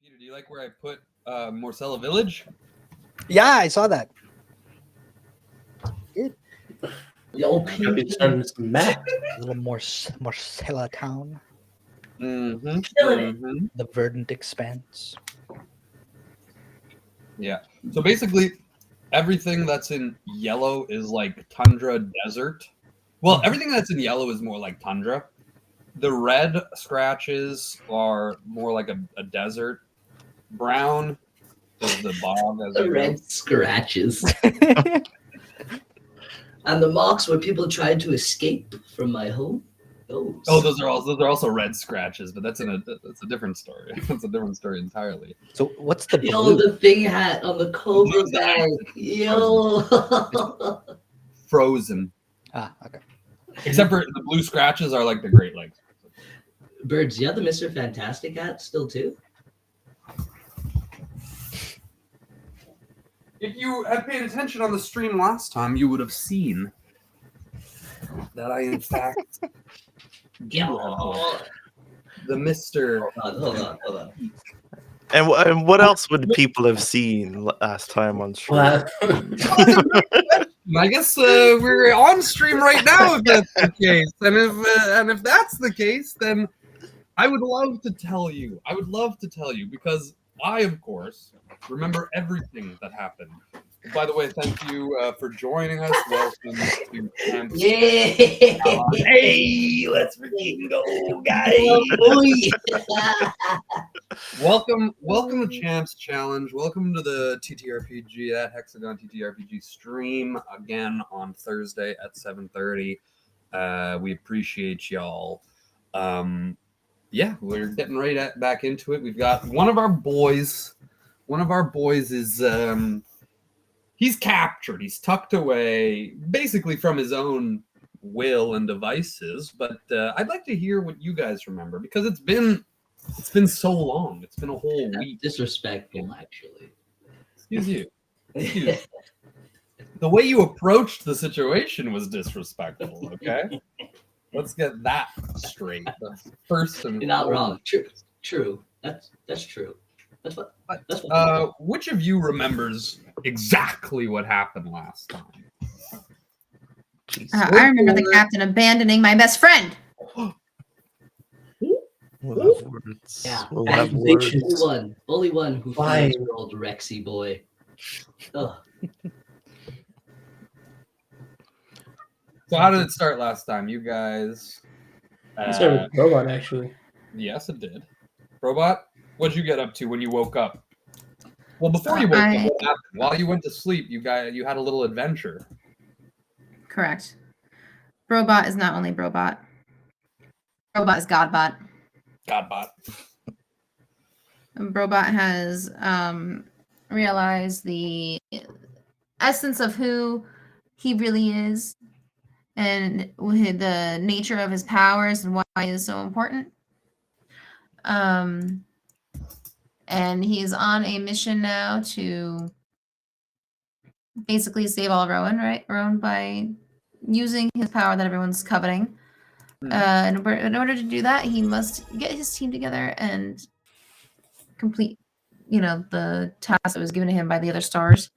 Peter, do you like where I put Morcella Village? Yeah, I saw that. Good. Yo, It's starting some map. A little more Marcella Town, Mm-hmm. Killing it. Mm-hmm. the verdant expanse. Yeah. So basically, everything that's in yellow is like tundra desert. Well, everything that's in yellow is more like tundra. The red scratches are more like a desert. Brown is the bog. As the you know. red scratches. And the marks where people tried to escape from my home. Oh, those are also red scratches, but that's a different story. That's a different story entirely. So what's the Yo, blue? the thing hat on the Cobra Blue's the bag. Yo. Frozen. Ah, okay. Except for the blue scratches are like the Great Lakes. Birds, you have the Mr. Fantastic hat still too? If you had paid attention on the stream last time, you would have seen that I, in fact, do have the Mr. Hold on. And what else would people have seen last time on stream? I guess we're on stream right now if that's the case. And if that's the case, then I would love to tell you. I would love to tell you because I, of course, remember everything that happened. By the way, thank you for joining us. Welcome to Champs. Yeah. Hey, let's freaking go, guys! Welcome to Champs Challenge. Welcome to the TTRPG, that Hexagon TTRPG stream again on Thursday at 7:30. We appreciate y'all. Yeah, we're getting right back into it. We've got one of our boys. One of our boys is he's captured. He's tucked away, basically from his own will and devices. But I'd like to hear what you guys remember because it's been so long. It's been a whole week. Disrespectful, actually. Excuse you. The way you approached the situation was disrespectful. Okay, let's get that straight. That's first and You're not wrong. True. That's true. That's what. Which of you remembers exactly what happened last time? I remember the captain abandoning my best friend. We'll have words. Yeah. We'll have words. Only one who Why? feels old Rexy boy. Ugh. So how did it start last time? You guys... I started with Robot, actually. Yes, it did. Robot, what'd you get up to when you woke up? Well, before you woke up, what happened? While you went to sleep, you had a little adventure. Correct. BROBOT is not only BROBOT. BROBOT is GodBot. Godbot. And BROBOT has realized the essence of who he really is and the nature of his powers and why he is so important. And he's on a mission now to basically save all Roan, right? Roan by using his power that everyone's coveting. In order to do that, he must get his team together and complete, the task that was given to him by the other stars,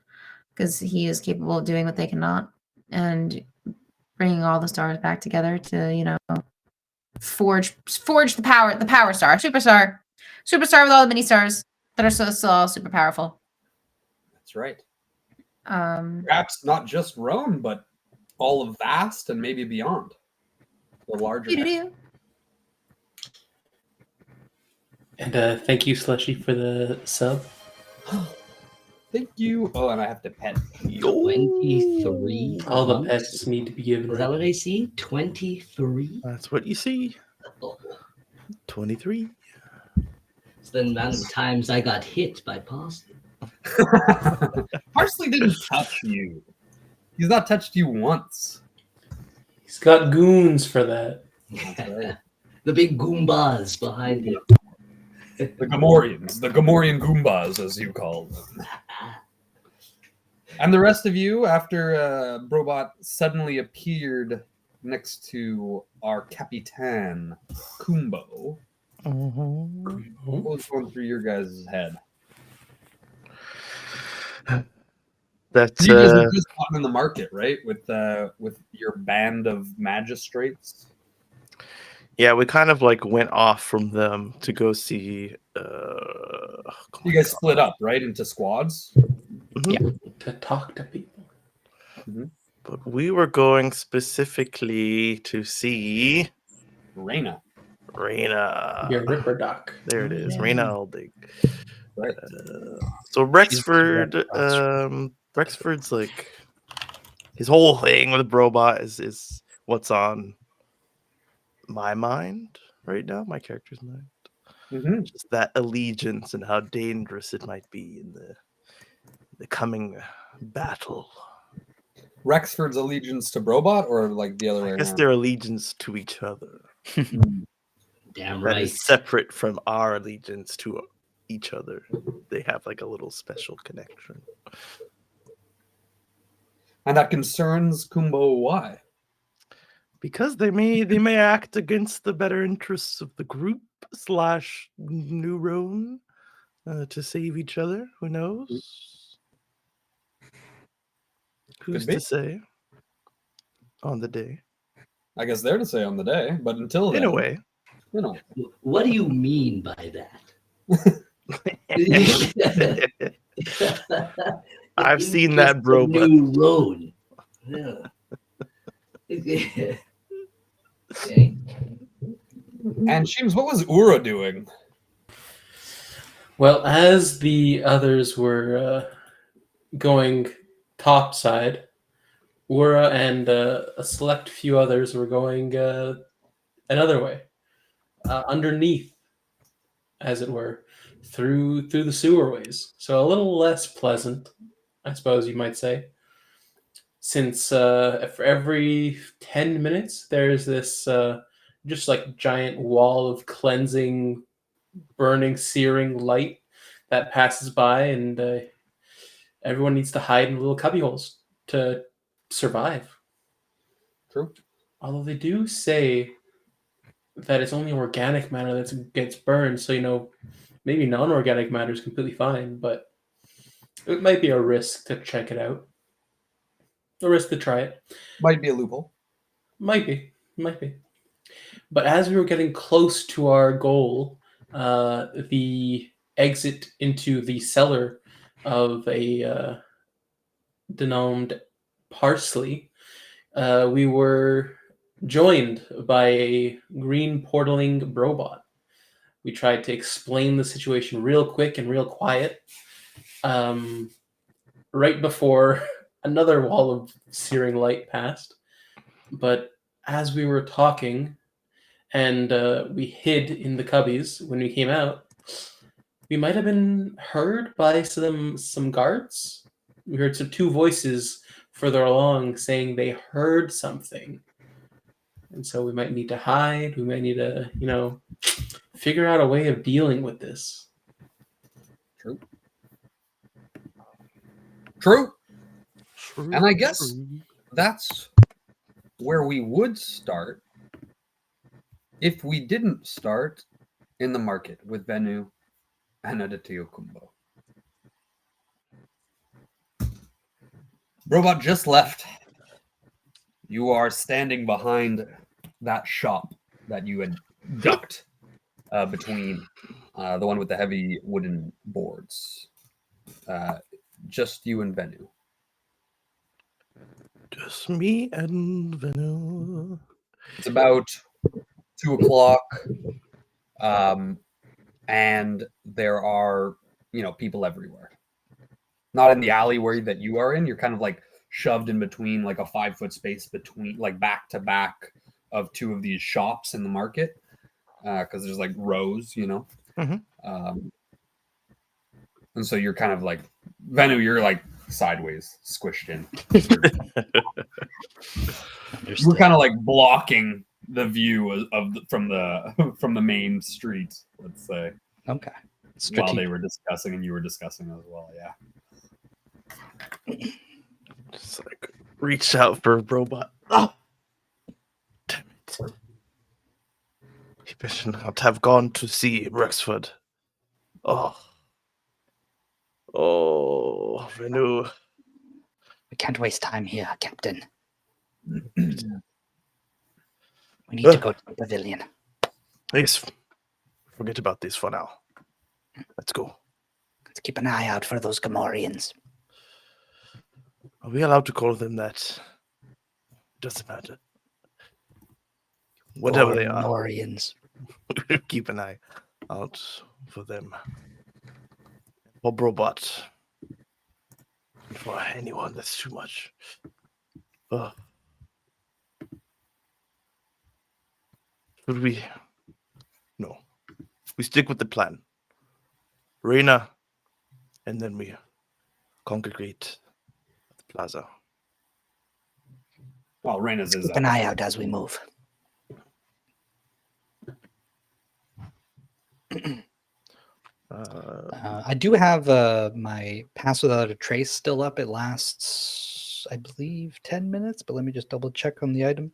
because he is capable of doing what they cannot, and bringing all the stars back together to, forge the power star, superstar with all the mini stars that are still all super powerful. That's right. Perhaps not just Roan, but all of Vast and maybe beyond. The larger. And thank you, Slushy, for the sub. Thank you. Oh, and I have to pet. 23. All the pets need to be given. Is that what I see? 23. That's what you see. 23. It's the amount of times I got hit by Parsley. Parsley didn't touch you. He's not touched you once. He's got goons for that. That's right. The big Goombas behind him. The Gamorrean Goombas, as you call them. And the rest of you, after BROBOT suddenly appeared next to our Capitan, Kumbo, Mhm. What was going through your guys' head? That's You guys have just gotten in the market, right? With your band of magistrates. yeah. We kind of like went off from them to go see. You guys split up, right, into squads. To talk to people. But we were going specifically to see Reina, Reina. Your Ripper Doc. There it is, Yeah. Reina Aldig. right? So Rexford, Rexford's like his whole thing with BROBOT is what's on my mind right now, my character's mind. Mm-hmm. Just that allegiance and how dangerous it might be in the coming battle. Rexford's allegiance to BROBOT, or like the other way I guess around? their allegiance to each other. Damn That right. is separate from our allegiance to each other. They have like a little special connection. And that concerns Kumbo. Why? Because they may act against the better interests of the group / New Roan to save each other. Who knows? Who's be. to say on the day? I guess they're to say on the day, but until then, In a way. you know, What do you mean by that? I've seen that, bro. But New Roan. Yeah. Okay. and Sheems, what was Ura doing? Well, as the others were going topside, Ura and a select few others were going another way, underneath, as it were, through the sewerways. So a little less pleasant, I suppose you might say. Since for every 10 minutes, there's this just like giant wall of cleansing, burning, searing light that passes by, and everyone needs to hide in little cubby holes to survive. True. Although they do say that it's only organic matter that gets burned, so maybe non-organic matter is completely fine, but it might be a risk to check it out. A risk to try it. Might be a loophole. Might be. But as we were getting close to our goal, the exit into the cellar of a denomed Parsley, we were joined by a green portaling BROBOT. We tried to explain the situation real quick and real quiet. Right before another wall of searing light passed. But as we were talking and we hid in the cubbies when we came out, we might have been heard by some guards. We heard some two voices further along saying they heard something. And so we might need to hide. We might need to, figure out a way of dealing with this. True. And I guess that's where we would start if we didn't start in the market with Venu and Adatio Kumbo. Robot just left. You are standing behind that shop that you had ducked between the one with the heavy wooden boards. Just you and Venu. Just me and Venu. It's about 2:00, and there are people everywhere. Not in the alleyway that you are in. You're kind of like shoved in between, like a 5-foot space between, like back to back of two of these shops in the market, because there's like rows, Mhm. and so you're kind of like Venu. You're like sideways, squished in. We're kind of like blocking the view from the main street, let's say. Okay. While they were discussing and you were discussing as well, yeah. Just like reached out for a robot. Oh, damn it! better not have gone to see Rexford. Oh. Oh, Renu. We can't waste time here, Captain. Mm. We need to go to the pavilion. Yes. Forget about this for now. Let's go. Let's keep an eye out for those Gamorreans. Are we allowed to call them that? Doesn't matter. Whatever they are, Gamorreans. keep an eye out for them. For BROBOT. For anyone that's too much. Ugh. Should we? No. We stick with the plan. Reina, and then we congregate at the plaza. Well, Reina's is Keep an eye out as we move. I do have my Pass Without a Trace still up. It lasts, I believe, 10 minutes, but let me just double check on the item.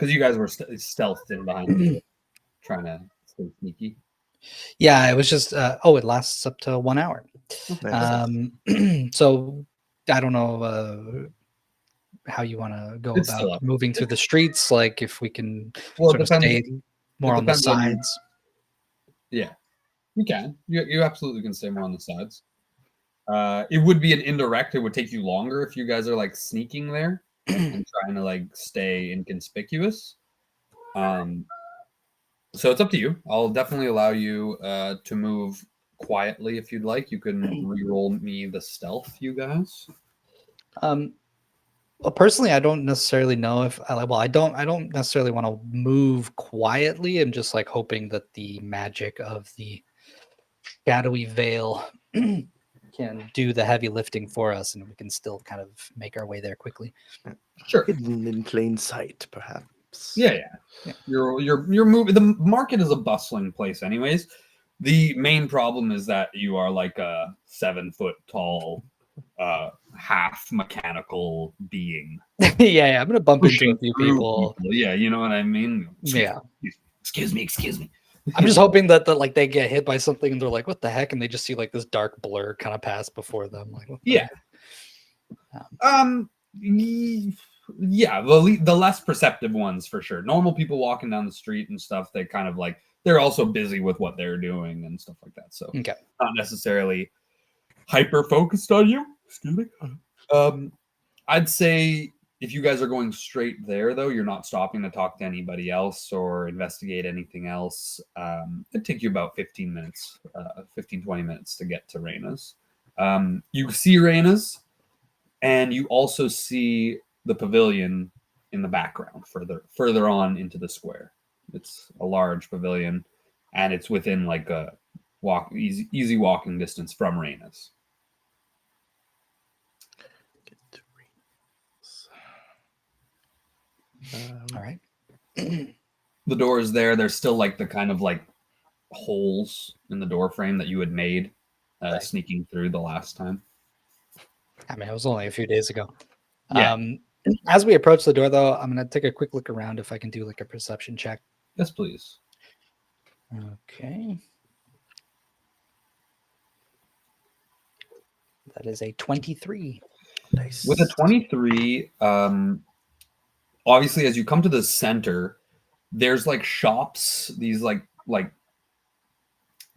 because you guys were stealthed in behind me, trying to stay sneaky. Yeah, it was just, it lasts up to 1 hour. Nice. So I don't know how you want to go It's still about up. moving through the streets, like if we can Well, sort of stay more on the depends on you. sides. Yeah, you can. You absolutely can stay more on the sides. It would be an indirect. It would take you longer if you guys are like sneaking there and trying to like stay inconspicuous. So it's up to you. I'll definitely allow you to move quietly if you'd like. You can re-roll me the stealth, you guys. Well, personally, I don't necessarily know if I don't necessarily want to move quietly. I'm just like hoping that the magic of the shadowy veil can do the heavy lifting for us, and we can still kind of make our way there quickly. Sure. Hidden in plain sight, perhaps. Yeah. You're moving. The market is a bustling place, anyways. The main problem is that you are like a 7 foot tall, half mechanical being. yeah, I'm gonna bump into Pushing a few through people. Yeah, you know what I mean. Yeah, Excuse me. I'm just hoping that like they get hit by something and they're like, "What the heck?" and they just see like this dark blur kind of pass before them. Like, what the Yeah. Yeah, the less perceptive ones for sure. Normal people walking down the street and stuff, they kind of like they're also busy with what they're doing and stuff like that. So Okay. not necessarily hyper focused on you. Excuse me. I'd say if you guys are going straight there, though, you're not stopping to talk to anybody else or investigate anything else. It'd take you about 15 minutes, 20 minutes to get to Reina's. You see Reina's, and you also see the pavilion in the background further on into the square. It's a large pavilion, and it's within like a easy walking distance from Reina's. All right. The door is there. There's still like the kind of like holes in the door frame that you had made Right. sneaking through the last time. I mean, it was only a few days ago. Yeah. As we approach the door, though, I'm gonna take a quick look around if I can do like a perception check. Yes, please. Okay. That is a 23. Nice. With a 23, obviously, as you come to the center, there's like shops. These like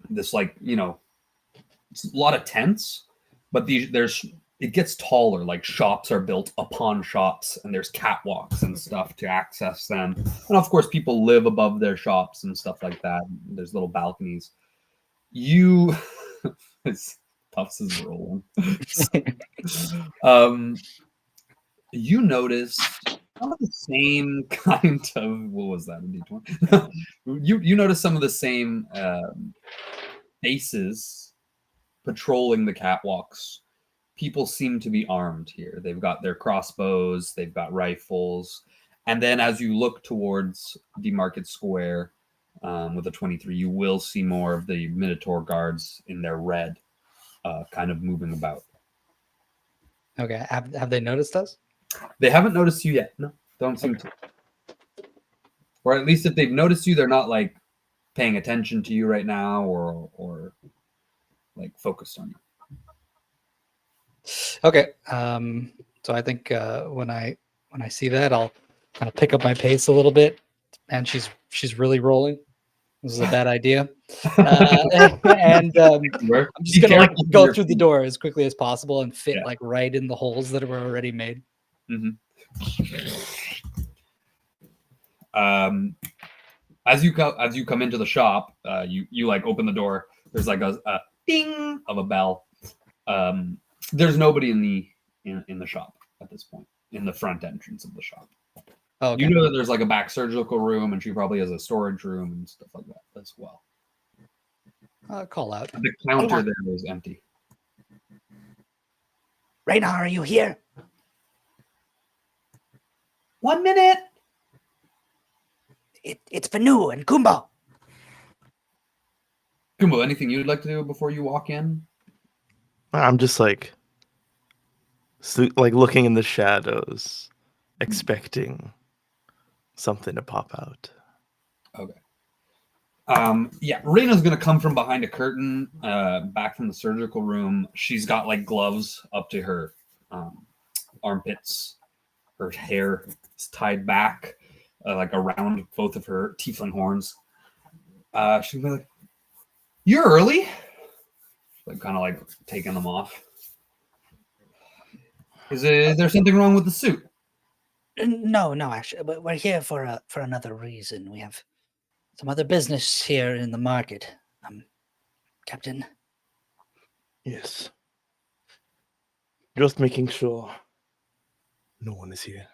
this like it's a lot of tents, but it gets taller. Like shops are built upon shops, and there's catwalks and stuff to access them. And of course, people live above their shops and stuff like that. There's little balconies. Puffs is rolling. You notice some of the same kind of what was that? A D20? you notice some of the same faces patrolling the catwalks. People seem to be armed here. They've got their crossbows, they've got rifles, and then as you look towards the market square with a 23, you will see more of the Minotaur guards in their red, kind of moving about. Okay. Have they noticed us? They haven't noticed you yet. No, don't seem to. or at least if they've noticed you, they're not like paying attention to you right now, or like focused on you. Okay. So I think when I see that, I'll kind of pick up my pace a little bit. And she's really rolling. This is a bad idea. And I'm just gonna like go through the door as quickly as possible and fit like right in the holes that were already made. As you come into the shop, you like open the door. There's like a ding of a bell. There's nobody in the shop at this point, in the front entrance of the shop. Oh, okay. You know that there's like a back surgical room, and she probably has a storage room and stuff like that as well. Call out. The counter there is empty. Reyna, are you here? 1 minute. It's Panu and Kumbo. Kumbo, anything you'd like to do before you walk in? I'm just like looking in the shadows, expecting something to pop out. Okay. Yeah, Reyna's gonna come from behind a curtain, back from the surgical room. She's got like gloves up to her armpits. Her hair is tied back, like around both of her tiefling horns. She'll be like, "You're early." Like kind of like taking them off. Is there something wrong with the suit? No, actually, but we're here for another reason. We have some other business here in the market, Captain. Yes. Just making sure no one is here.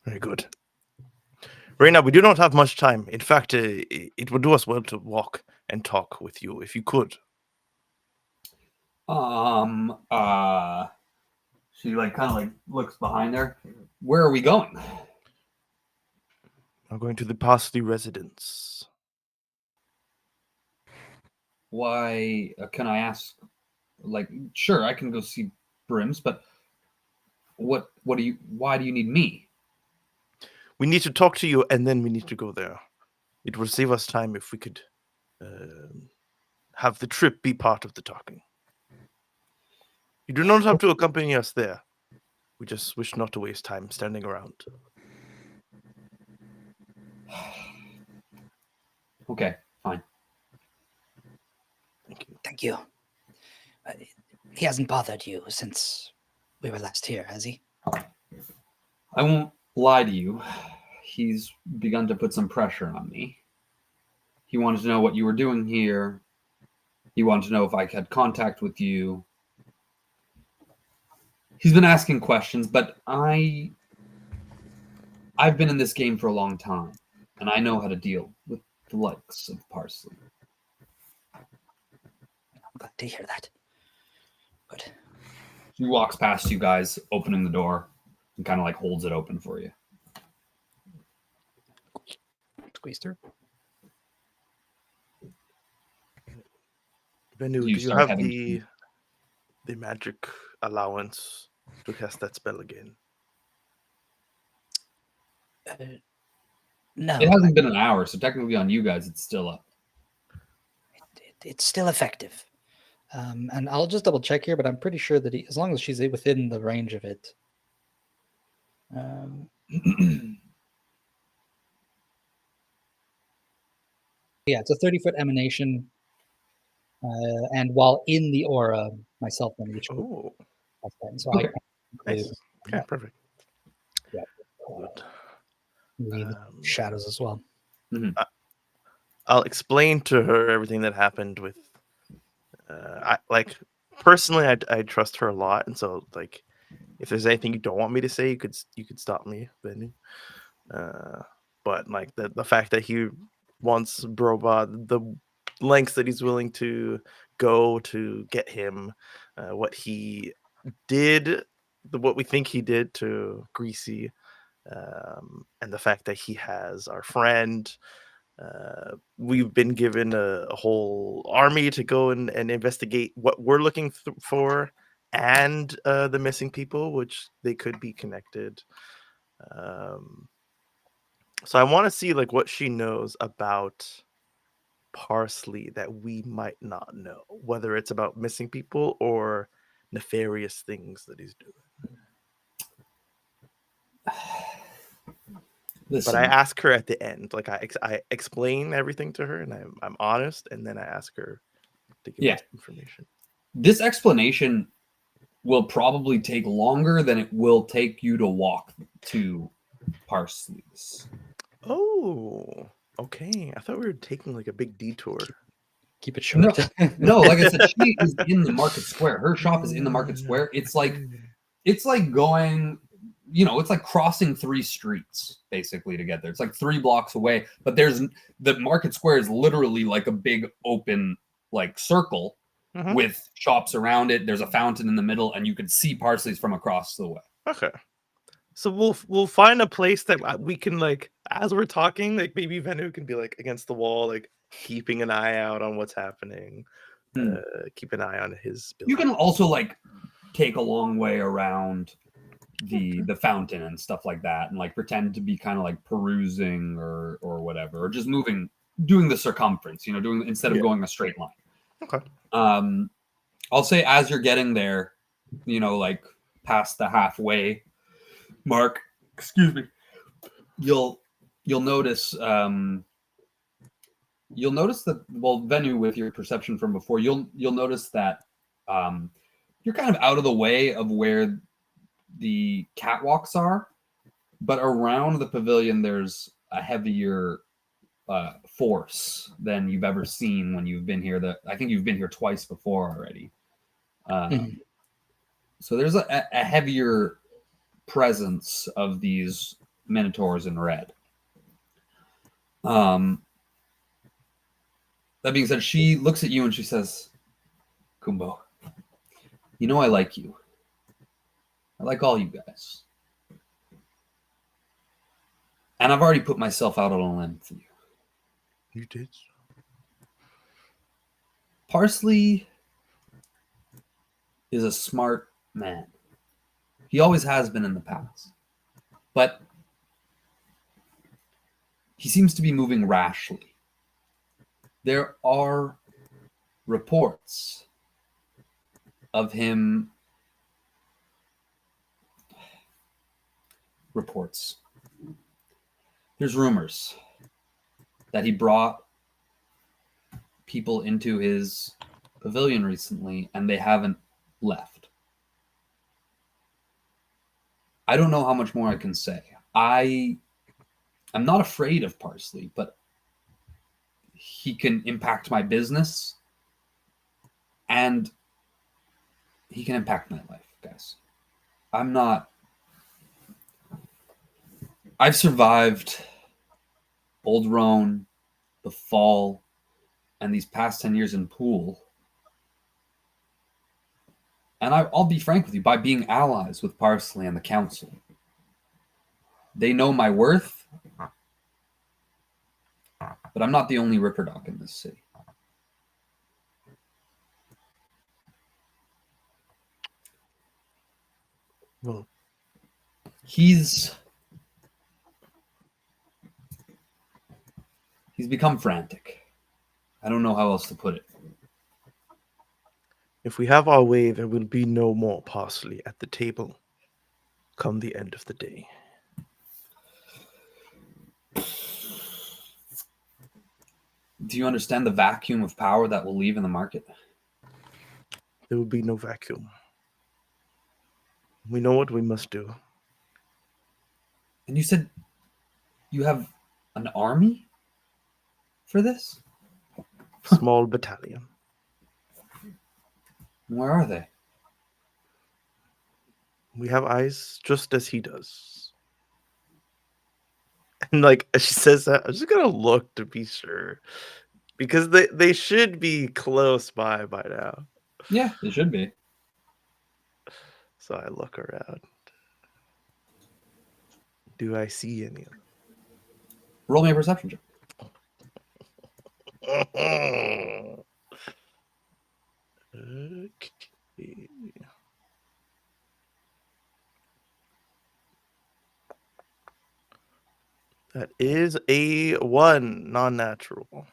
Very good. Reyna, we do not have much time. In fact, it would do us well to walk and talk with you, if you could. She like kind of like looks behind her. Where are we going? I'm going to the Parsley residence. Why? Can I ask? Like, sure, I can go see Brims, but what do you? Why do you need me? We need to talk to you, and then we need to go there. It would save us time if we could have the trip be part of the talking. You do not have to accompany us there. We just wish not to waste time standing around. Okay, fine. Thank you. Thank you. He hasn't bothered you since we were last here, has he? I won't lie to you. He's begun to put some pressure on me. He wanted to know what you were doing here. He wanted to know if I had contact with you. He's been asking questions, but I've been in this game for a long time, and I know how to deal with the likes of Parsley. I'm glad to hear that. Good. He walks past you guys, opening the door, and kind of like holds it open for you. Squeeze through. Venu, do you have the magic allowance to cast that spell again? No. It hasn't been an hour, so technically on you guys, it's still up. It's still effective. And I'll just double check here, but I'm pretty sure that as long as she's within the range of it. Yeah, it's a 30-foot emanation. And while in the aura, myself and each group. Oh, So okay. nice. Okay, perfect. Yeah. Good. Read shadows as well. I'll explain to her everything that happened with. I like personally, I trust her a lot, and so like, if there's anything you don't want me to say, you could stop me, Benny. But like the fact that he wants BROBOT, the lengths that he's willing to go to get him, what he did, what we think he did to Greasy, and the fact that he has our friend. We've been given a whole army to go and investigate what we're looking for and the missing people, which they could be connected. So I want to see like what she knows about Parsley that we might not know, whether it's about missing people or nefarious things that he's doing. Listen, But I ask her at the end, like I explain everything to her, and I'm honest, and then I ask her to give us information. This explanation will probably take longer than it will take you to walk to Parsley's. Oh, okay. I thought we were taking like a big detour. Keep it short. No, like I said, she is in the market square. Her shop is in the market square. It's like going, it's like crossing 3 streets basically to get there. It's like 3 blocks away, but the market square is literally like a big open like circle with shops around it. There's a fountain in the middle, and you can see Parsley's from across the way. Okay. So we'll find a place that we can, like, as we're talking, like maybe Venu can be like against the wall, like keeping an eye out on what's happening. Keep an eye on his building. You can also like take a long way around the fountain and stuff like that, and like pretend to be kind of like perusing or whatever, or just doing the circumference, doing instead of going a straight line. Okay. I'll say as you're getting there, like past the halfway mark, excuse me, you'll notice that, well, Venu, with your perception from before, you'll notice that you're kind of out of the way of where the catwalks are, but around the pavilion there's a heavier force than you've ever seen when you've been here. I think you've been here twice before already. So there's a heavier presence of these minotaurs in red. That being said, she looks at you and she says, Kumbo, I like you. I like all you guys. And I've already put myself out on a limb for you. You did? Parsley is a smart man. He always has been in the past. But he seems to be moving rashly. There are reports of him. There's rumors that he brought people into his pavilion recently and they haven't left. I don't know how much more I can say. I'm not afraid of Parsley, but he can impact my business and he can impact my life, guys. I've survived Old Roan, the Fall, and these past 10 years in Pool. And I'll be frank with you, by being allies with Parsley and the Council. They know my worth, but I'm not the only Ripperdoc in this city. Well, He's become frantic. I don't know how else to put it. if we have our way, there will be no more Parsley at the table come the end of the day. Do you understand the vacuum of power that will leave in the market? There will be no vacuum. We know what we must do. And you said you have an army for this? Small battalion. Where are they? We have eyes just as he does. And like as she says that, I'm just gonna look to be sure. Because they should be close by now. Yeah, they should be. So I look around. Do I see any of them? Roll me a perception check. Okay. That is a 1 non-natural.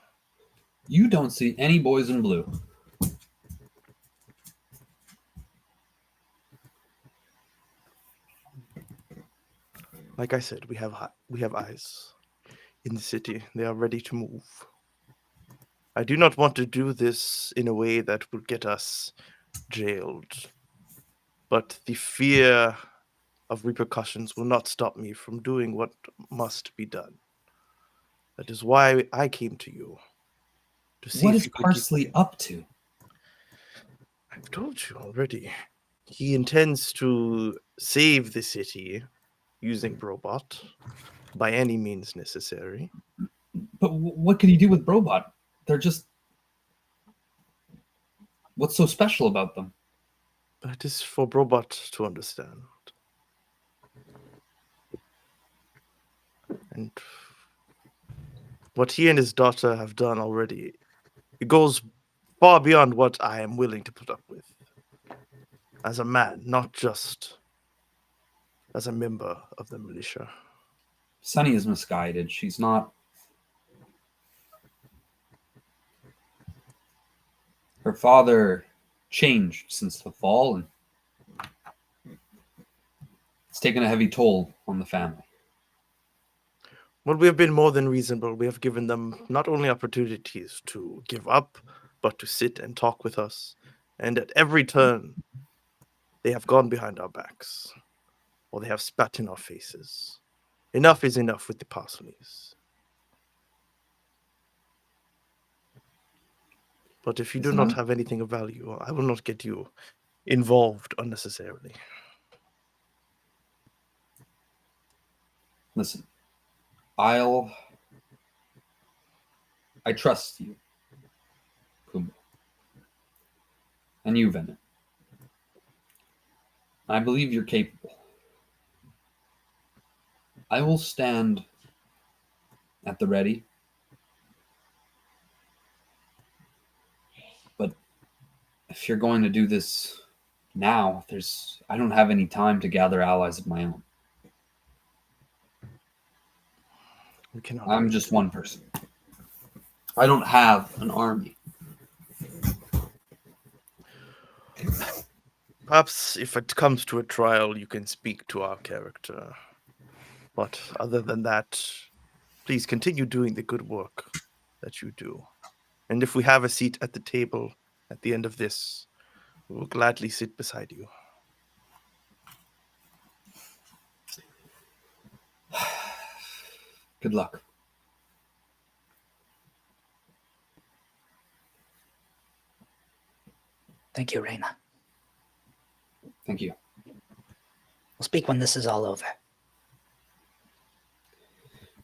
You don't see any boys in blue. Like I said, we have eyes in the city. They are ready to move. I do not want to do this in a way that will get us jailed. But the fear of repercussions will not stop me from doing what must be done. That is why I came to you. To see What if is you could Parsley up to? I've told you already. He intends to save the city using BROBOT by any means necessary. But what could he do with BROBOT? They're just... What's so special about them? That is for BROBOT to understand. And what he and his daughter have done already, it goes far beyond what I am willing to put up with. As a man, not just as a member of the militia. Sunny is misguided. She's not... Her father changed since the fall, and it's taken a heavy toll on the family. Well, we have been more than reasonable. We have given them not only opportunities to give up, but to sit and talk with us. And at every turn, they have gone behind our backs, or they have spat in our faces. Enough is enough with the Parsleys. But if you do not have anything of value, I will not get you involved unnecessarily. Listen, I trust you, Kumbo. And you, Venom. I believe you're capable. I will stand at the ready. But if you're going to do this now, I don't have any time to gather allies of my own. I'm just one person. I don't have an army. Perhaps if it comes to a trial, you can speak to our character. But other than that, please continue doing the good work that you do. And if we have a seat at the table at the end of this, we will gladly sit beside you. Good luck. Thank you, Raina. Thank you. We'll speak when this is all over.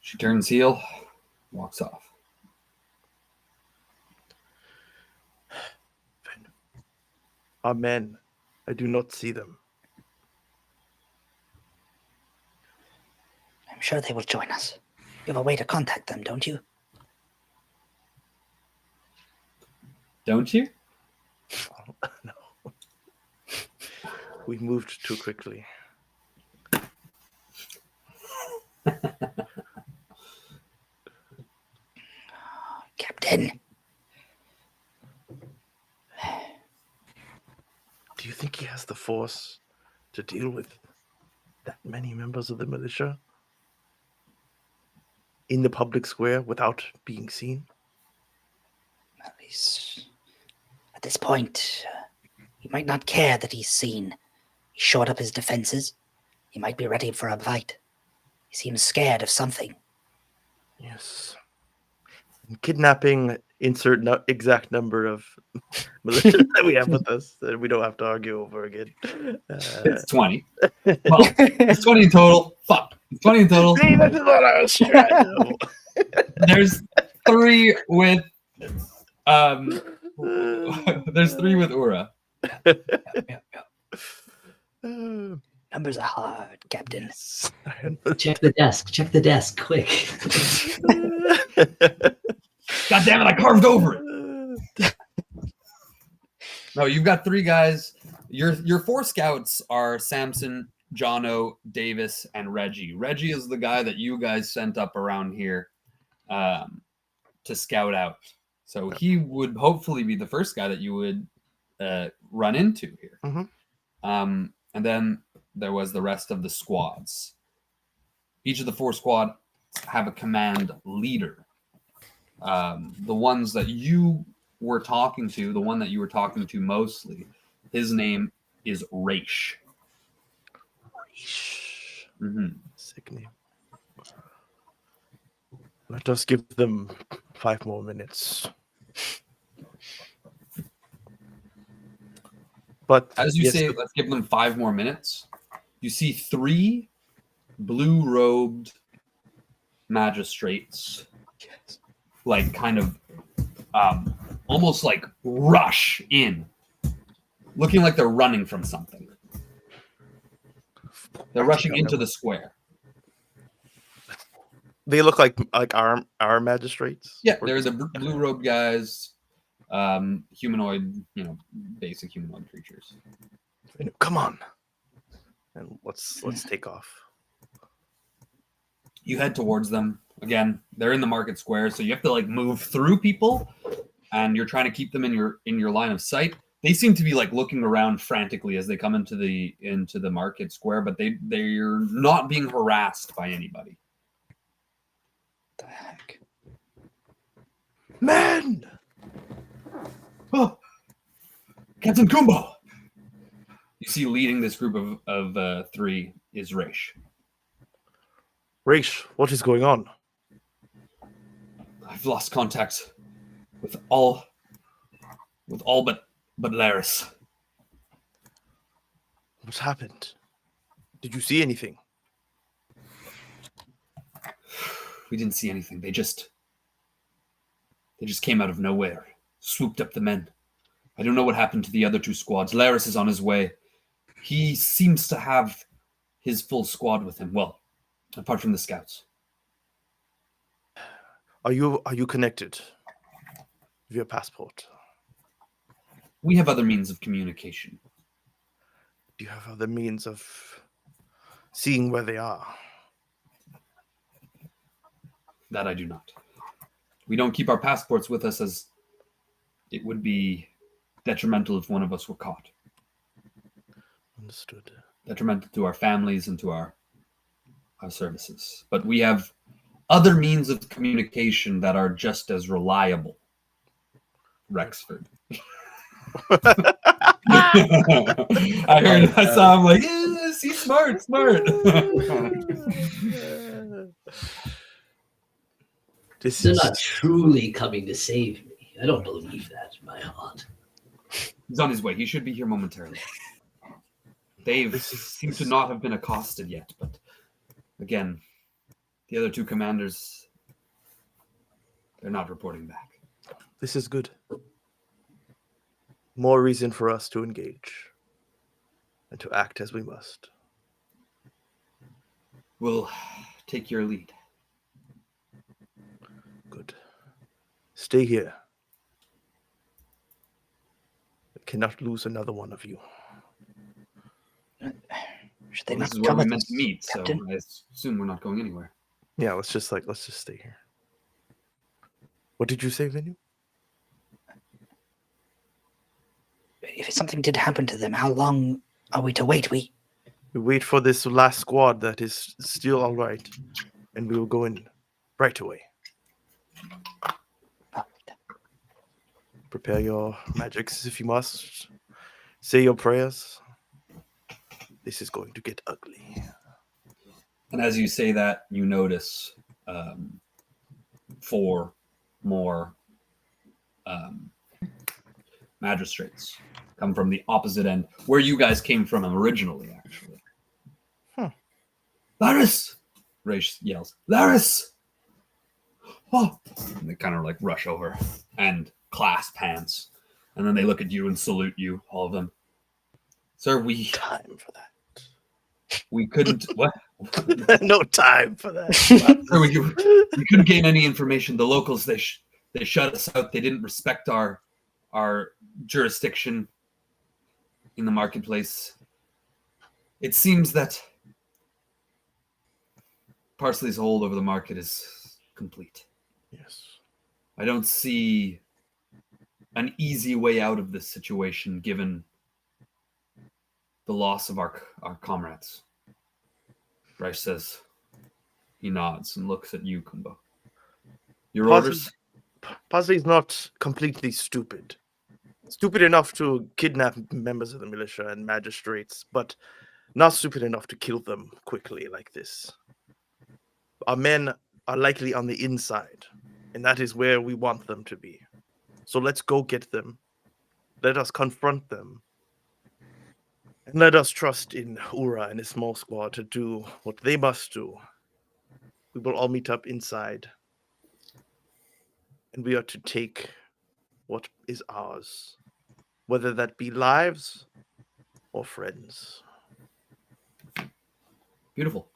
She turns heel, walks off. Our men, I do not see them. I'm sure they will join us. You have a way to contact them, don't you? Don't you? No. We moved too quickly. Captain. Do you think he has the force to deal with that many members of the militia in the public square without being seen? At least at this point, he might not care that he's seen. He shored up his defenses. He might be ready for a fight. He seems scared of something. Yes. And kidnapping, insert exact number of militia that we have with us that we don't have to argue over again. It's 20. Well, it's 20 in total. Fuck. It's 20 in total. See, this is what I was trying to do. There's 3 with there's 3 with Ura. Yeah. Numbers are hard, Captain. Yes. Check the desk. Check the desk, quick. God damn it, I carved over it. No, you've got 3 guys. Your 4 scouts are Samson, Jono, Davis, and Reggie. Reggie is the guy that you guys sent up around here to scout out. So he would hopefully be the first guy that you would run into here. And then there was the rest of the squads. Each of the 4 squads have a command leader. The ones that you were talking to, the one that you were talking to mostly, his name is Raish. Sick name. Let us give them 5 more minutes. But as you say, let's give them 5 more minutes. You see 3 blue-robed magistrates, like kind of almost like rush in, looking like they're running from something. They're rushing into the square. They look like our magistrates. Yeah, they're the blue-robed guys, humanoid, basic humanoid creatures. Come on, and let's take off. You head towards them. Again, they're in the market square, so you have to like move through people, and you're trying to keep them in your line of sight. They seem to be like looking around frantically as they come into the market square, but they're not being harassed by anybody. The heck? Men! Oh, Captain Kumbo! You see, leading this group of 3 is Raish. Raish, what is going on? I've lost contact with all but Laris. What's happened? Did you see anything? We didn't see anything. They just came out of nowhere, swooped up the men. I don't know what happened to the other 2 squads. Laris is on his way. He seems to have his full squad with him. Well, apart from the scouts. Are you connected via passport? We have other means of communication. Do you have other means of seeing where they are? That I do not. We don't keep our passports with us, as it would be detrimental if one of us were caught. Understood. Detrimental to our families and to our services. But we have other means of communication that are just as reliable. Rexford. I saw him like, yes, he's smart. They're not truly coming to save me. I don't believe that in my heart. He's on his way. He should be here momentarily. They seem to not have been accosted yet, but again, the other 2 commanders, they're not reporting back. This is good. More reason for us to engage and to act as we must. We'll take your lead. Good. Stay here. I cannot lose another one of you. Should they This not is where come we with meant us, to meet, so Captain? I assume we're not going anywhere. Yeah, let's just stay here. What did you say, Venu? If something did happen to them, how long are we to wait? We wait for this last squad that is still all right, and we will go in right away. Prepare your magics if you must. Say your prayers. This is going to get ugly. And as you say that, you notice 4 more magistrates come from the opposite end, where you guys came from originally, actually. Laris! Raish yells, Laris! Oh! And they kind of like rush over and clasp hands. And then they look at you and salute you, all of them. Sir, Time for that. we couldn't... What? No time for that. Sir, we couldn't gain any information. The locals, they shut us out. They didn't respect our jurisdiction in the marketplace. It seems that Parsley's hold over the market is complete. Yes. I don't see an easy way out of this situation given the loss of our comrades. Reich says, he nods and looks at you, Kumba. Your orders? Parsley's not completely stupid. Stupid enough to kidnap members of the militia and magistrates, but not stupid enough to kill them quickly like this. Our men are likely on the inside, and that is where we want them to be. So let's go get them. Let us confront them. And let us trust in Ura and his small squad to do what they must do. We will all meet up inside. And we are to take what is ours, whether that be lives or friends. Beautiful.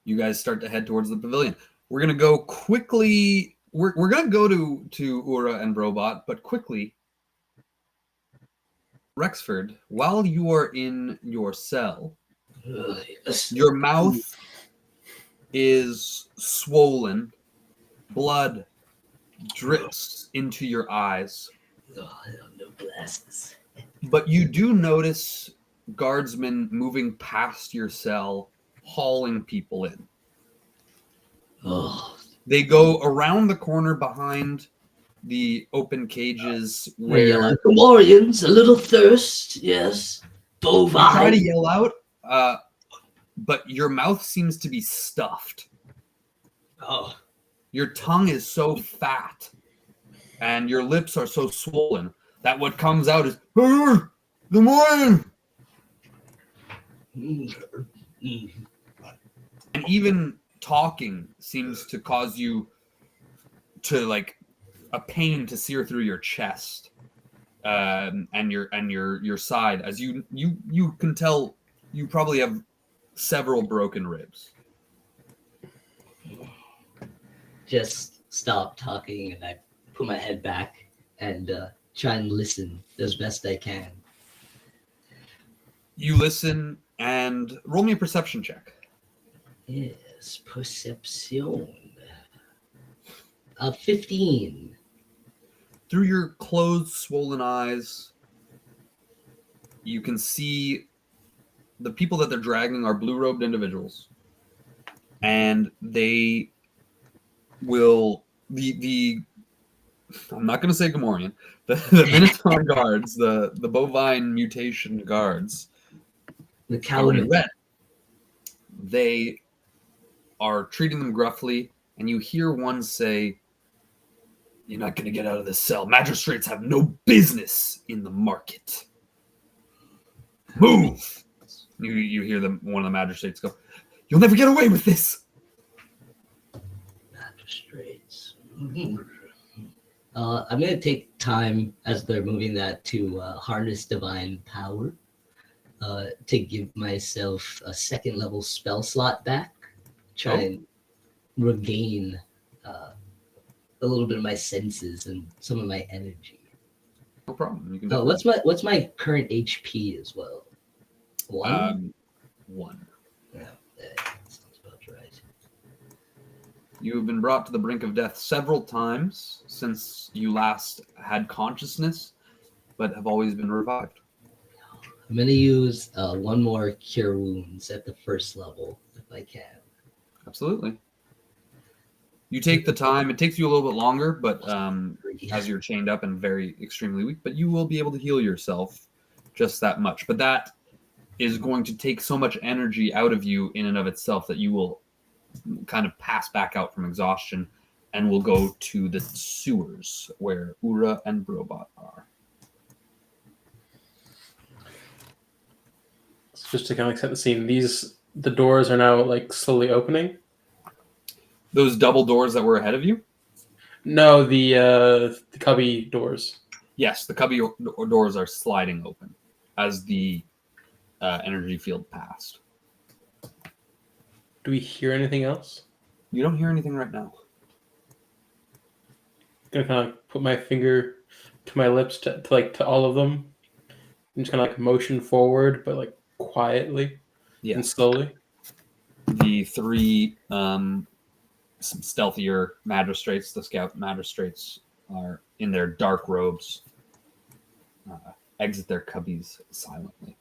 You guys start to head towards the pavilion. We're going to go quickly. We're going to go to Ura and BROBOT, but quickly. Rexford, while you are in your cell, your mouth is swollen. Blood drips into your eyes. Oh, I have no glasses. But you do notice guardsmen moving past your cell, hauling people in. Oh, They go around the corner behind the open cages where Comorians, a little thirst, yes. you try to Bovine. yell out, but your mouth seems to be stuffed. Oh, Your tongue is so fat and your lips are so swollen that what comes out is the morning. And even talking seems to cause you to like a pain to sear through your chest and your side, as you can tell you probably have several broken ribs. just stop talking and I put my head back and try and listen as best I can. You listen and roll me a perception check. Yes, perception. 15. Through your closed, swollen eyes, you can see the people that they're dragging are blue-robed individuals, and they will I'm not going to say Gamorrean, the Minotaur guards, the bovine mutation guards, The covered in cowman. red. They are treating them gruffly, and you hear one say, "You're not going to get out of this cell. Magistrates have no business in the market. Move!" You hear them. One of the magistrates go, "You'll never get away with this." Magistrates. I'm going to take time as they're moving that to harness divine power to give myself a second level spell slot back. Try and regain a little bit of my senses and some of my energy. No problem. You can. What's my current HP as well? 1? 1. Yeah, that sounds about right. You have been brought to the brink of death several times since you last had consciousness, but have always been revived. I'm going to use one more cure wounds at the first level if I can. Absolutely. You take the time. It takes you a little bit longer, but as you're chained up and very extremely weak, but you will be able to heal yourself just that much. But that is going to take so much energy out of you in and of itself that you will kind of pass back out from exhaustion and will go to the sewers where Ura and BROBOT are. So just to kind of set the scene, the doors are now like slowly opening. Those double doors that were ahead of you? No, the cubby doors. Yes, the cubby doors are sliding open as the energy field passed. Do we hear anything else? You don't hear anything right now. I'm gonna kind of put my finger to my lips to all of them, and just kind of like motion forward, but like quietly and slowly. the three some stealthier magistrates, the scout magistrates, are in their dark robes, exit their cubbies silently.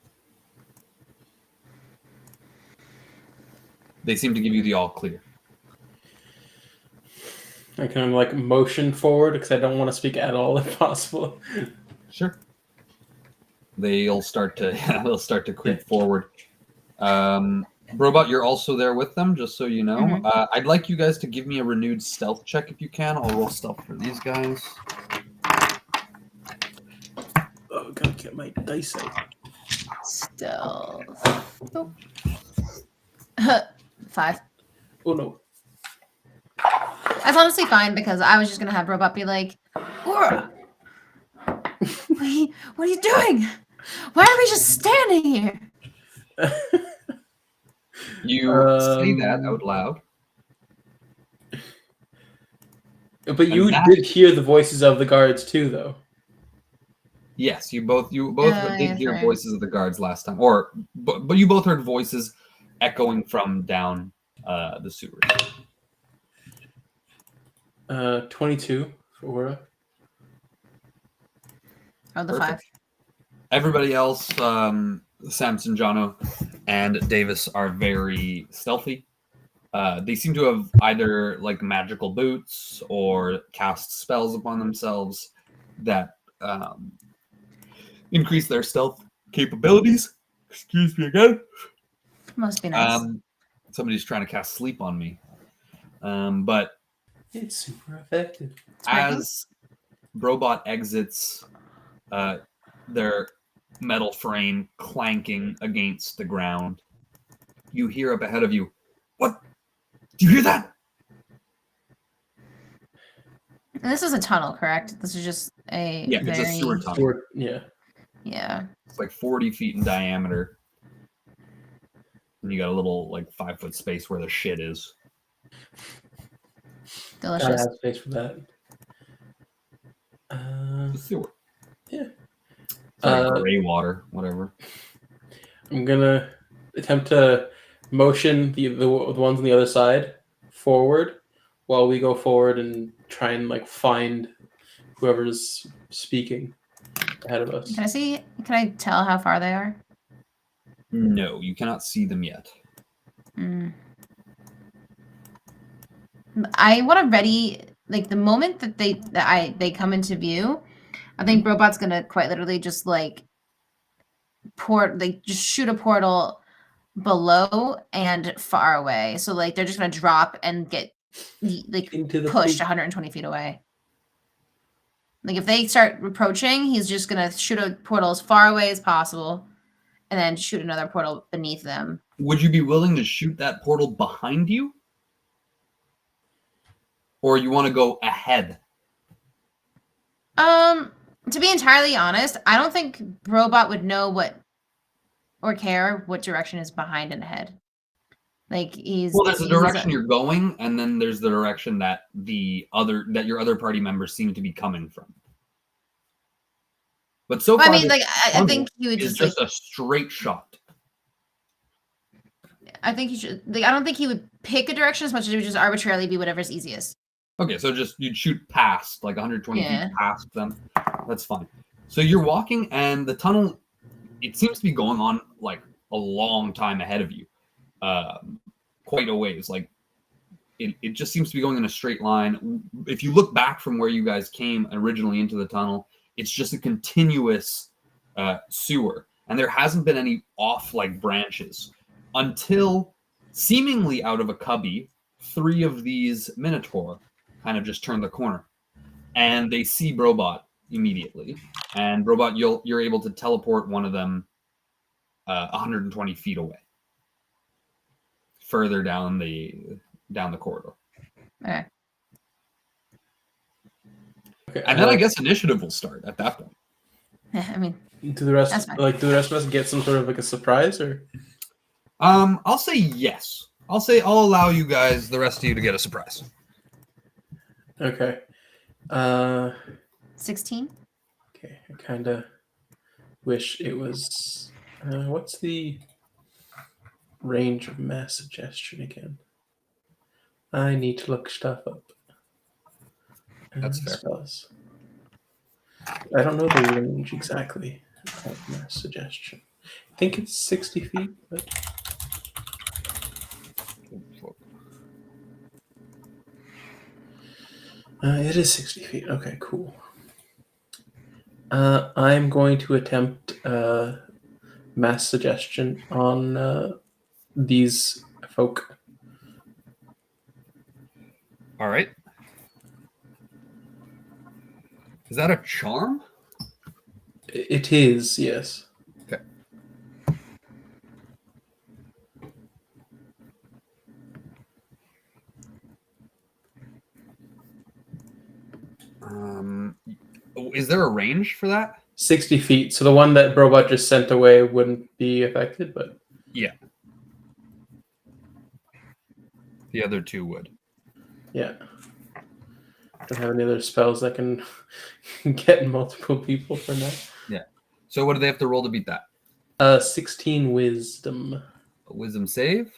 They seem to give you the all clear. I can like motion forward because I don't want to speak at all if possible. Sure. They'll start to creep forward. BROBOT, you're also there with them, just so you know. Mhm. I'd like you guys to give me a renewed stealth check if you can. I'll roll stealth for these guys. Oh, gotta get my dice out. Stealth. Nope. 5. Oh no. That's honestly fine because I was just gonna have Robot be like, Aura! What are you doing? Why are we just standing here? You say that out loud. But you that- did hear the voices of the guards too, though. Yes, you both did yeah, hear fair. voices of the guards last time, but you both heard voices echoing from down the sewers. 22 for Aura. Oh, the Perfect. 5. Everybody else, Samson, Jono, and Davis are very stealthy. They seem to have either like magical boots or cast spells upon themselves that increase their stealth capabilities. Excuse me again. Must be nice. Somebody's trying to cast sleep on me. But It's super effective. It's working. as BROBOT exits, their metal frame clanking against the ground, you hear up ahead of you, "What? Do you hear that?" And this is a tunnel, correct? This is just a Yeah, very... it's a sewer tunnel. Yeah. It's like 40 feet in diameter. And you got a little like 5-foot space where the shit is. Gotta Delicious. have space for that. The sewer. Yeah. Sorry, gray water, whatever. I'm gonna attempt to motion the ones on the other side forward while we go forward and try and like find whoever's speaking ahead of us. Can I tell how far they are? No, you cannot see them yet. I want to ready, like the moment that they come into view, I think Robot's gonna quite literally just like just shoot a portal below and far away. So like they're just gonna drop and get like Into the pushed poop. 120 feet away. Like if they start approaching, he's just gonna shoot a portal as far away as possible, and then shoot another portal beneath them. Would you be willing to shoot that portal behind you? Or you want to go ahead? To be entirely honest, I don't think Robot would know what or care what direction is behind and ahead. Like there's a direction you're going, and then there's the direction that your other party members seem to be coming from. But so far, I mean, like I think he would is just a straight shot. I think he should. Like, I don't think he would pick a direction as much as it would just arbitrarily be whatever's easiest. Okay, so just you'd shoot past, like 120 Yeah. feet past them. That's fine. So you're walking, and the tunnel, it seems to be going on like a long time ahead of you, quite a ways. Like it just seems to be going in a straight line. If you look back from where you guys came originally into the tunnel, it's just a continuous sewer, and there hasn't been any off like branches until seemingly out of a cubby, 3 of these Minotaur kind of just turn the corner, and they see BROBOT immediately. And BROBOT, you're able to teleport one of them 120 feet away, further down the corridor. Okay. Okay, And then I guess initiative will start at that point. I mean, do the rest That's fine. do the rest of us get some sort of like a surprise or? I'll say yes. I'll allow you guys, the rest of you, to get a surprise. Okay. 16. Okay. I kind of wish it was. What's the range of mass suggestion again. I need to look stuff up. That's fair. Spells. I don't know the range exactly of mass suggestion. I think it's 60 feet, but it is 60 feet. Okay, cool. I'm going to attempt mass suggestion on these folk. All right. Is that a charm? It is, yes. Okay. Is there a range for that? 60 feet. So the one that BROBOT just sent away wouldn't be affected, but Yeah. The other two would. yeah. Don't have any other spells that can get multiple people for that. Yeah. So what do they have to roll to beat that? 16 wisdom. A wisdom save.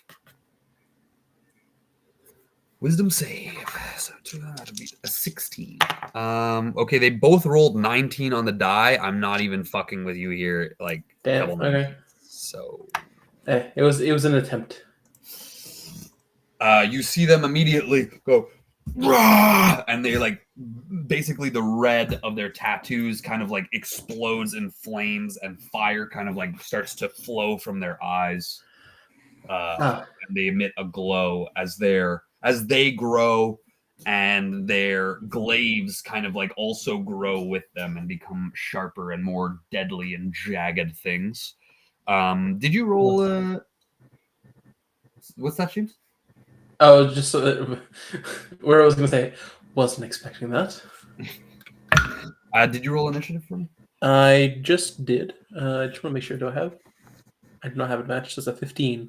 Wisdom save. So to beat a 16. Okay, they both rolled 19 on the die. I'm not even fucking with you here. Like Damn. double Okay. So It was an attempt. you see them immediately go, "Rah!" And they like basically the red of their tattoos kind of like explodes in flames, and fire kind of like starts to flow from their eyes. And they emit a glow as they grow, and their glaives kind of like also grow with them and become sharper and more deadly and jagged things. Did you roll? What's that, James? Oh, just where I was going to say, wasn't expecting that. Did you roll initiative for me? I just did. I just want to make sure. I do not have it matched as a 15.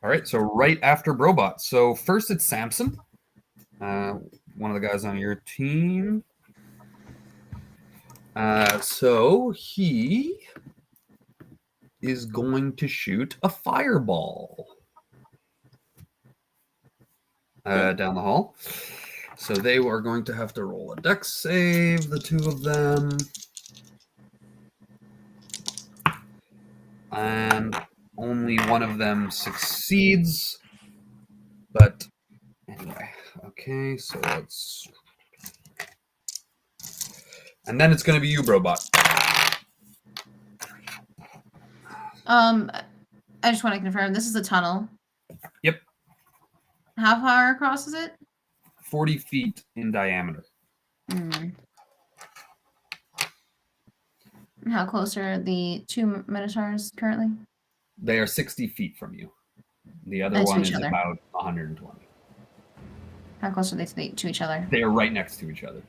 All right, so right after BROBOT. So first it's Samson, one of the guys on your team. So he is going to shoot a fireball down the hall. So they are going to have to roll a dex save, the two of them. And only one of them succeeds. But anyway, okay, so let's... And then it's going to be you, BROBOT. I just want to confirm this is a tunnel. Yep. How far across is it? 40 feet in diameter. How close are the two Minotaurs currently? They are 60 feet from you. The other To one each is other. about 120. How close are they to each other? They are right next to each other.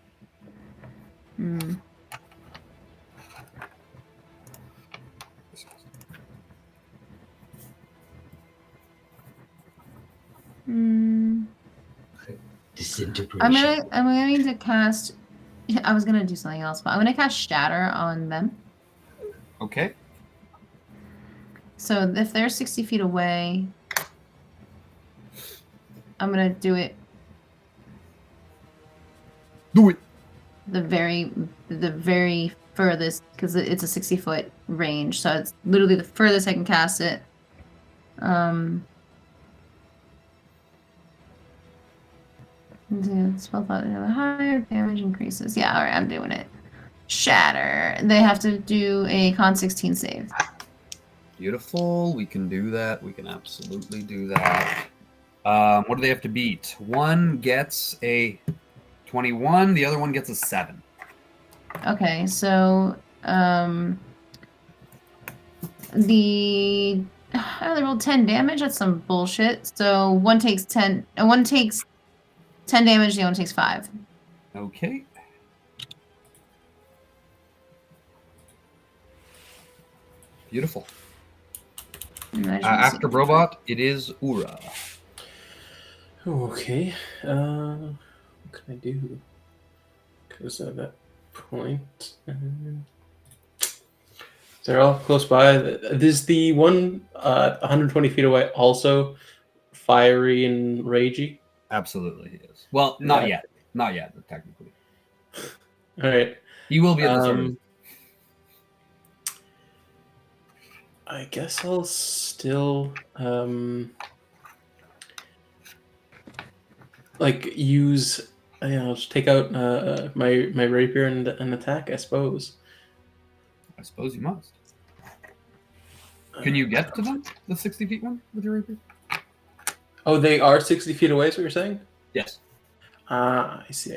Disintegration. I'm going to cast. I was gonna do something else, but I'm gonna cast Shatter on them. Okay. So if they're 60 feet away, I'm gonna do it. Do it. The very furthest, because it's a 60-foot range, so it's literally the furthest I can cast it. Spell thought higher damage increases. Yeah, all right, I'm doing it. Shatter. They have to do a con 16 save. Beautiful. We can do that. We can absolutely do that. What do they have to beat? One gets a 21. The other one gets a 7. Okay, so they rolled 10 damage. That's some bullshit. So one takes 10. One takes 10 damage. The other one takes 5. Okay. Beautiful. After BROBOT, it is Ura. Okay. What can I do? Because at that point... They're all close by. Is the one 120 feet away also fiery and ragey? Absolutely, he is. Well, not Yeah. yet. Not yet, technically. All right. He will be at the start. I guess I'll still like use. I'll just take out my rapier and attack. I suppose. I suppose you must. Can you get to them, the 60 feet one, with your rapier? Oh, they are 60 feet away. Is what you're saying? Yes. I see.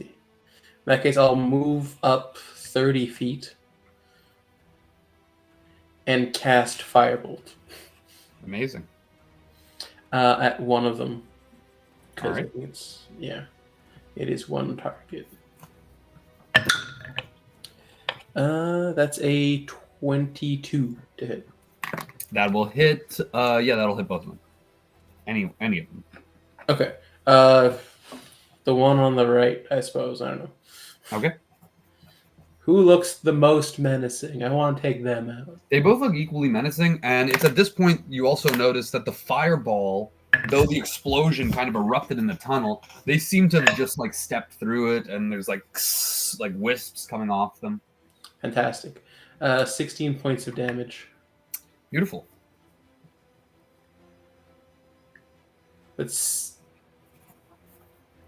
In that case, I'll move up 30 feet and cast Firebolt. Amazing. At one of them. All right. I think it is one target. That's a 22 to hit. That will hit. Yeah, that'll hit both of them. Any of them. Okay. The one on the right, I suppose. I don't know. Okay. Who looks the most menacing? I want to take them out. They both look equally menacing, and it's at this point you also notice that the fireball, though the explosion kind of erupted in the tunnel, they seem to have just like stepped through it, and there's like wisps coming off them. Fantastic. 16 points of damage. Beautiful.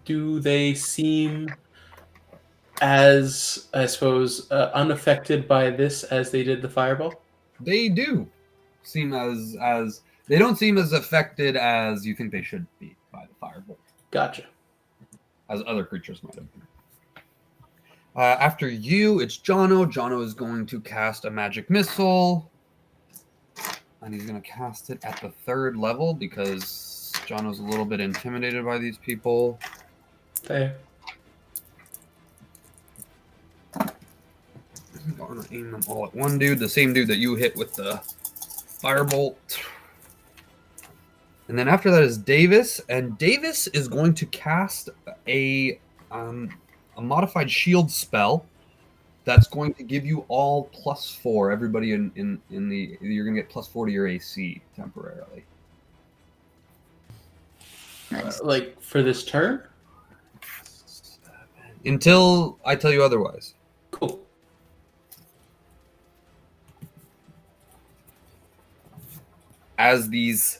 Do they seem as, I suppose, unaffected by this as they did the fireball? They do seem as they don't seem as affected as you think they should be by the firebolt. Gotcha. As other creatures might have been. After you, it's Jono. Jono is going to cast a magic missile. And he's going to cast it at the 3rd level because Jono's a little bit intimidated by these people. Fair. I'm going to aim them all at one dude, the same dude that you hit with the firebolt. And then after that is Davis, and Davis is going to cast a modified shield spell that's going to give you all +4. Everybody in the you're going to get +4 to your AC temporarily. Nice. Like for this turn? Until I tell you otherwise. Cool. As these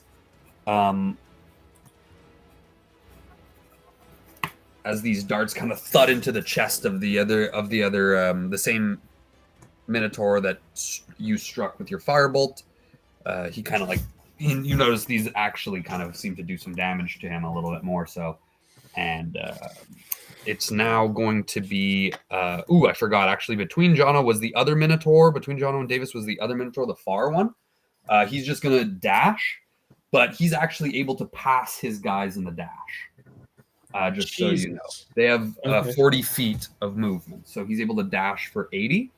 darts kind of thud into the chest of the same minotaur that you struck with your firebolt, he kind of like you notice these actually kind of seem to do some damage to him a little bit more so, and it's now going to be I forgot actually between Jono and Davis was the other minotaur, the far one. He's just gonna dash, but he's actually able to pass his guys in the dash. Just so you know, they have 40 feet of movement, so he's able to dash for 80.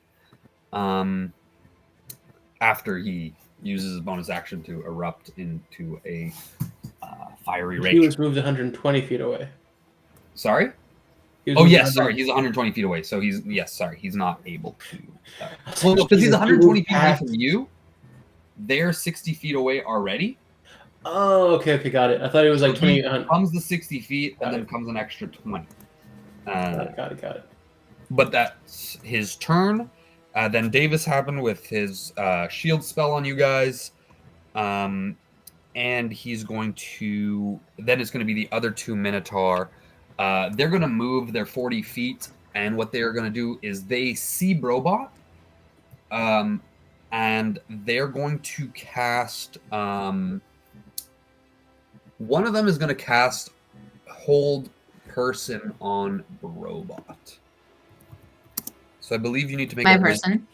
After he uses his bonus action to erupt into a fiery rage. He was moved 120 feet away. Sorry? He's 120 feet away. So he's not able to. Well, because he's 120 feet away from you. They're 60 feet away already. Oh, okay, got it. I thought it was like 20. Comes the 60 feet, and then comes an extra 20. Got it. But that's his turn. Then Davis happened with his shield spell on you guys. And he's going to... Then it's going to be the other 2 Minotaur. They're going to move their 40 feet, and what they are going to do is they see BROBOT. And they're going to cast... one of them is going to cast Hold Person on BROBOT. So I believe you need to make My person.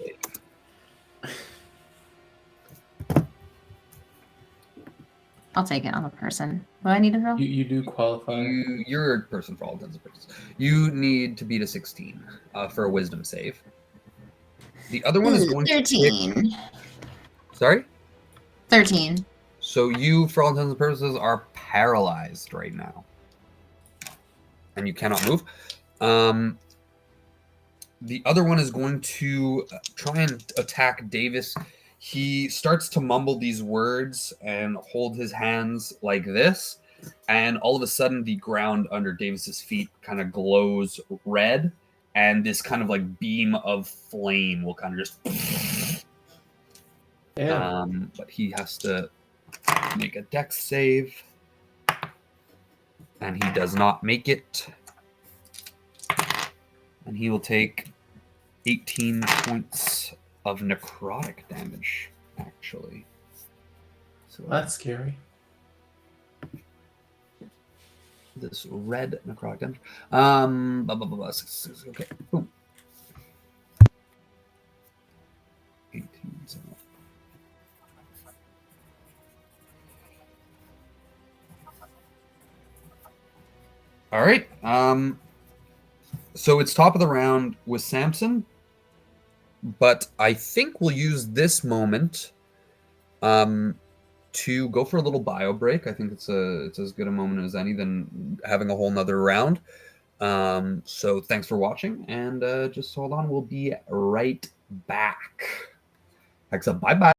I'll take it on the person. What do I need to roll? You do qualify. You're a person for all intents and purposes. You need to beat a 16 for a wisdom save. The other one is going 13. to... Sorry? 13. So you, for all intents and purposes, are paralyzed right now. And you cannot move. The other one is going to try and attack Davis. He starts to mumble these words and hold his hands like this. And all of a sudden, the ground under Davis's feet kind of glows red. And this kind of like beam of flame will kind of just... but he has to make a dex save. And he does not make it. And he will take 18 points of necrotic damage, actually. So That's scary. this red necrotic damage. Okay. Boom. 18. All right. So it's top of the round with Samson, but I think we'll use this moment to go for a little bio break. I think it's as good a moment as any than having a whole nother round. So thanks for watching, and just hold on. We'll be right back. Hexa, bye-bye.